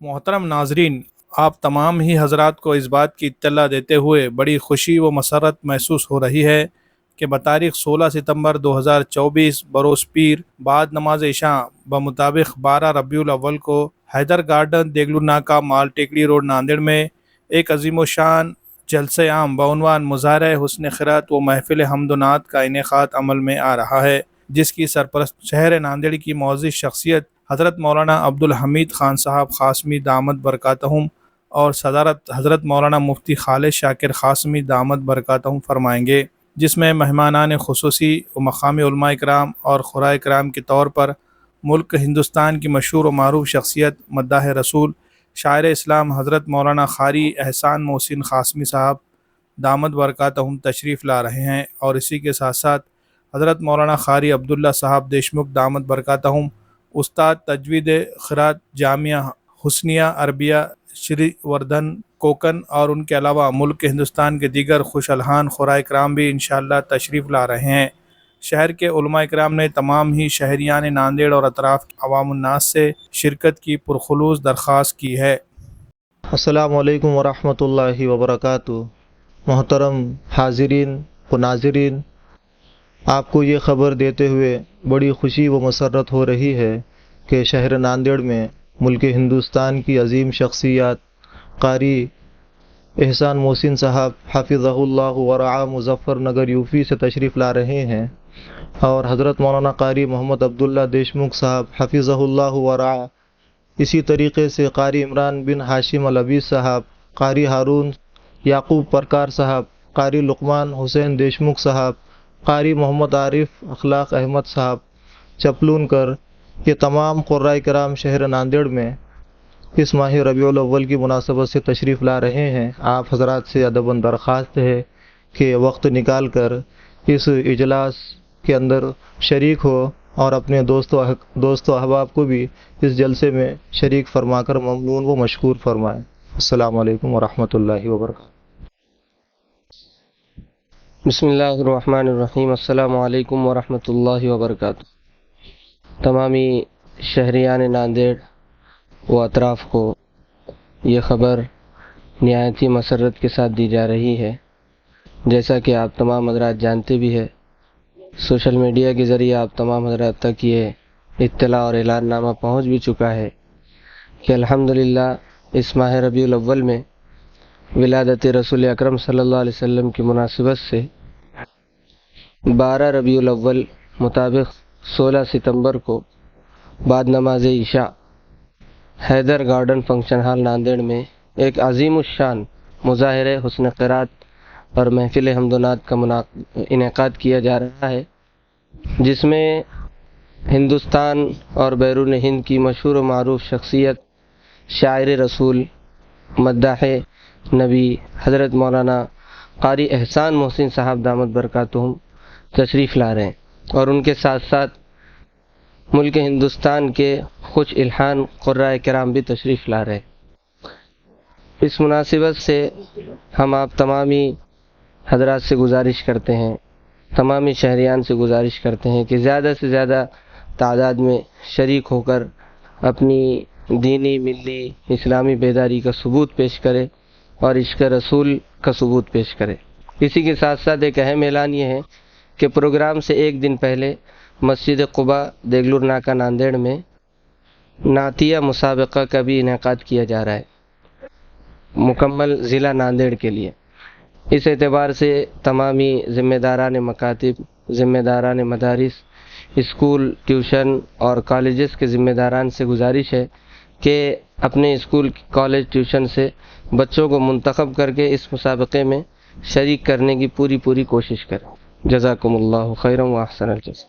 मोहतरम नाजरीन, आप तमाम ही हजरात को इस बात की इत्तला देते हुए बड़ी खुशी व मसरत महसूस हो रही है कि बतारीख 16 सितंबर 2024 बरोज़ पीर बाद नमाज इशा बमुताबिक 12 रबीउल अव्वल को हैदर गार्डन देगलू नाका माल टेकड़ी रोड नांदेड़ में एक अजीम शान जलसे आम बउनवान मुज़ाहरा हुस्न खिरात व महफिल हमदनात का इनेकाद अमल में आ रहा है, जिसकी सरपरस्त शहर नांदेड़ की मोअज़्ज़िज़ शख्सियत हज़रत मौलाना अब्दुल हमीद खान साहब ख़ासमी दामद बरकातहुम और सदारत हज़रत मौलाना मुफ्ती खालिद शाकिर ख़ासमी दामद बरकातहुम फरमाएंगे, जिसमें मेहमानान ख़ुसूसी व मक़ामी उलमा इकराम और खुरा इकराम के तौर पर मुल्क हिंदुस्तान की मशहूर व मारूफ शख्सियत मद्दाह रसूल शायर इस्लाम हज़रत मौलाना क़ारी एहसान मोहसिन क़ासमी साहब दामद बरकातहुम तशरीफ़ ला रहे हैं। और इसी के साथ साथ हज़रत मौलाना क़ारी अब्दुल्ला साहब देशमुख दामद बरकातहुम उस्ताद तजवीद क़िरात जामिया हुस्निया अरबिया श्री वर्धन कोकन और उनके अलावा मुल्क हिंदुस्तान के दीगर खुश अलहान खुरा इकराम भी इंशाअल्लाह तशरीफ़ ला रहे हैं। शहर के उलमा इकराम ने तमाम ही शहरियान नांदेड़ और अतराफ़ अवामुन्नास से शिरकत की पुरखुलूस दरख्वास्त की है। अस्सलामु अलैकुम वरहमतुल्लाहि वबरकातुहू। मोहतरम हाज़रीन व नाज़रीन, आपको ये ख़बर देते हुए बड़ी खुशी व मसरत हो रही है कि शहर नांदेड़ में मुल्क हिंदुस्तान की अज़ीम शख्सियत क़ारी एहसान मोहसिन साहब हाफ़िज़हुल्लाह व रआ मुज़फ़्फ़रनगर यूपी से तशरीफ़ ला रहे हैं और हज़रत मौलाना क़ारी मोहम्मद अब्दुल्ला देशमुख साहब हाफ़िज़हुल्लाह व रआ, इसी तरीक़े से क़ारी इमरान बिन हाशिम अल-अबीद साहब, क़ारी हारून याक़ूब परकार साहब, क़ारी लुक़मान हुसैन देशमुख साहब, क़ारी मोहम्मद आरिफ अखलाक अहमद साहब चपलूनकर, ये तमाम क़ुर्रा किराम शहर नांदेड़ में इस माह रबीउल अव्वल की मुनासबत से तशरीफ़ ला रहे हैं। आप हज़रात से अदबन दरख्वास्त है कि वक्त निकाल कर इस इजलास के अंदर शरीक हो और अपने दोस्तों अहबाब को भी इस जलसे में शरीक फरमाकर ममनून व मशकूर फरमाएँ। अस्सलामु अलैकुम वरहमतुल्लाहि वबरकातुहू। बिस्मिल्लाहिर्रहमानिर्रहीम। अस्सलामु अलैकुम वरहमतुल्लाहि वबरकातुहू। तमामी शहरियान नांदेड़ व अतराफ़ को ये ख़बर निहायत ही मसरत के साथ दी जा रही है। जैसा कि आप तमाम हज़रात जानते भी है, सोशल मीडिया के ज़रिए आप तमाम हज़रात तक ये इत्तला और ऐलाननामा पहुँच भी चुका है कि अल्हम्दुलिल्लाह इस माह रबीउल अव्वल में विलादत रसूल अकरम सल्लल्लाहु अलैहि वसल्लम की मुनासिबत से 12 रबीउल अव्वल मुताबिक 16 सितंबर को बाद नमाज इशा Haidar garden function hall Nanded में एक अजीम शान मुज़ाहरे हुस्न क़िरात और महफिल हमदनात का इनेकाद किया जा रहा है, जिसमें हिंदुस्तान और बैरून हिंद की मशहूर व मारूफ शख्सियत शायर रसूल मद्दाह नबी हज़रत मौलाना क़ारी एहसान मोहसिन साहब दामद बरकातहुम तशरीफ़ ला रहे हैं और उनके साथ साथ मुल्क हिंदुस्तान के कुछ इल्हान क़ुर्रा किराम भी तशरीफ़ ला रहे हैं। इस मुनासिबत से हम आप तमामी हज़रात से गुजारिश करते हैं, तमामी शहरियान से गुजारिश करते हैं कि ज़्यादा से ज़्यादा तादाद में शरीक होकर अपनी दीनी मिल्ली इस्लामी बेदारी का सबूत पेश करे और इश्क़ रसूल का सबूत पेश करे। इसी के साथ साथ एक अहम ऐलान ये है कि प्रोग्राम से एक दिन पहले मस्जिद क़ुबा देगलूर नाका नांदेड़ में नातिया मुसाबक़ा का भी इनेकाद किया जा रहा है मुकम्मल ज़िला नांदेड़ के लिए। इस एतबार से तमामी ज़िम्मेदारान मकातिब, ज़िम्मेदारान मदारिस, स्कूल, ट्यूशन और कॉलेजेस के ज़िम्मेदारान से गुजारिश है कि अपने स्कूल, कॉलेज, ट्यूशन से बच्चों को मुंतखब करके इस मुसाबक़े में शरीक करने की पूरी कोशिश करें। जज़ाकुमुल्लाहु खैरन व अहसनल जज़ा।